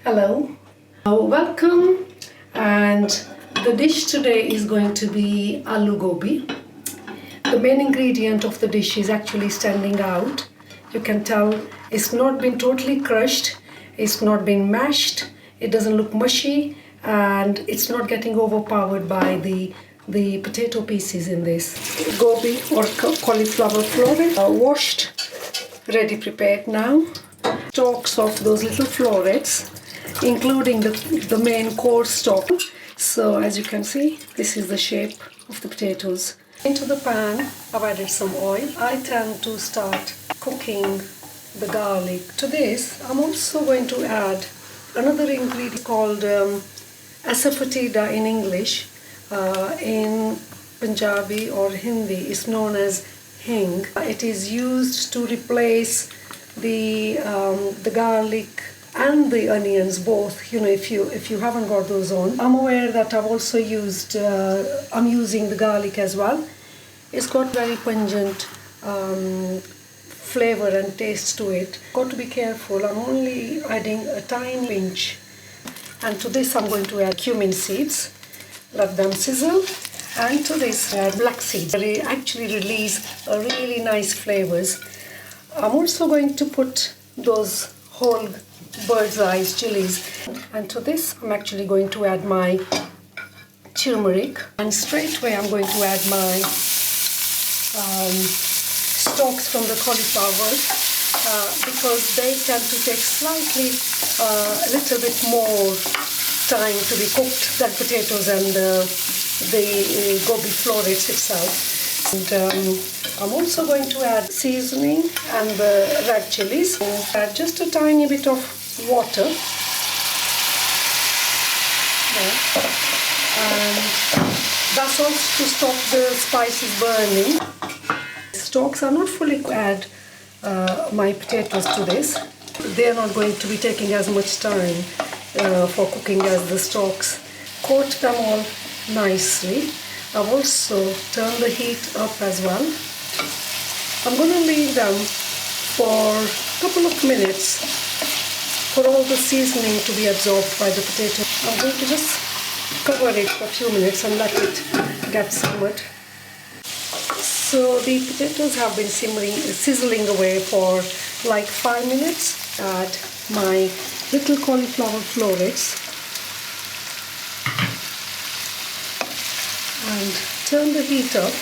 Hello, welcome, and the dish today is going to be Aloo Gobhi. The main ingredient of the dish is actually standing out. You can tell it's not been totally crushed, it's not been mashed, it doesn't look mushy, and it's not getting overpowered by the potato pieces in this. Gobi or cauliflower florets are washed, ready prepared now. Stalks of those little florets, including the main core stalk. So as you can see, this is the shape of the potatoes. Into the pan, I've added some oil. I tend to start cooking the garlic. To this, I'm also going to add another ingredient called asafoetida in English. In Punjabi or Hindi, it's known as hing. It is used to replace the garlic and the onions both, if you haven't got those on. I'm aware that I've also used I'm using the garlic as well. It's got very pungent flavor and taste to it. Got to be careful. I'm only adding a tiny pinch, and to this I'm going to add cumin seeds. Let them sizzle. And to this add black seeds. They actually release a really nice flavors. I'm also going to put those whole bird's eye chillies, and to this I'm actually going to add my turmeric, and straight away I'm going to add my stalks from the cauliflower because they tend to take slightly a little bit more time to be cooked than potatoes and the gobi florets itself. And I'm also going to add seasoning and the red chillies. Add just a tiny bit of water. There. And that's also to stop the spices burning. Stalks are not fully add my potatoes to this. They are not going to be taking as much time for cooking as the stalks. Coat them all nicely. I've also turned the heat up as well. I'm going to leave them for a couple of minutes for all the seasoning to be absorbed by the potato. I'm going to just cover it for a few minutes and let it get simmered. So the potatoes have been sizzling away for like 5 minutes. Add my little cauliflower florets and turn the heat up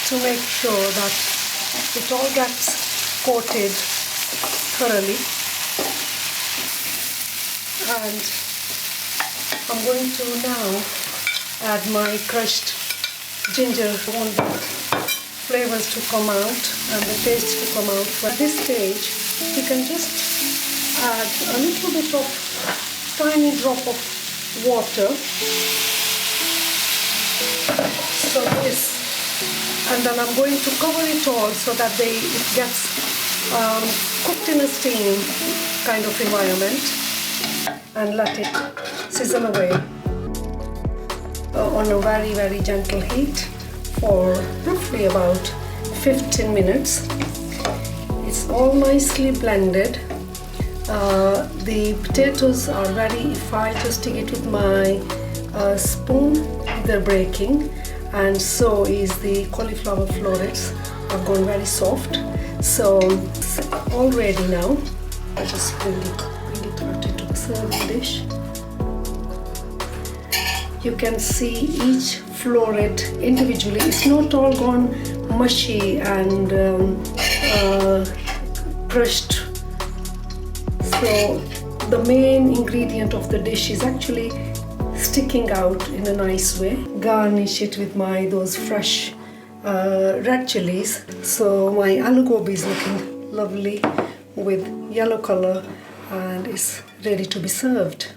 to make sure that it all gets coated thoroughly. And I'm going to now add my crushed ginger. I want the flavors to come out and the taste to come out. But at this stage, you can just add a little bit of tiny drop of water. So this, and then I'm going to cover it all so that it gets cooked in a steam kind of environment, and let it sizzle away on a very, very gentle heat for roughly about 15 minutes. It's all nicely blended. The potatoes are ready. If I just take it with my spoon, they're breaking, and so is the cauliflower florets. Have gone very soft. So it's all ready now. I just bring it out into the serving dish. You can see each floret individually. It's not all gone mushy and crushed. So the main ingredient of the dish is actually sticking out in a nice way. Garnish it with those fresh red chillies. So my aloo gobi is looking lovely with yellow color and is ready to be served.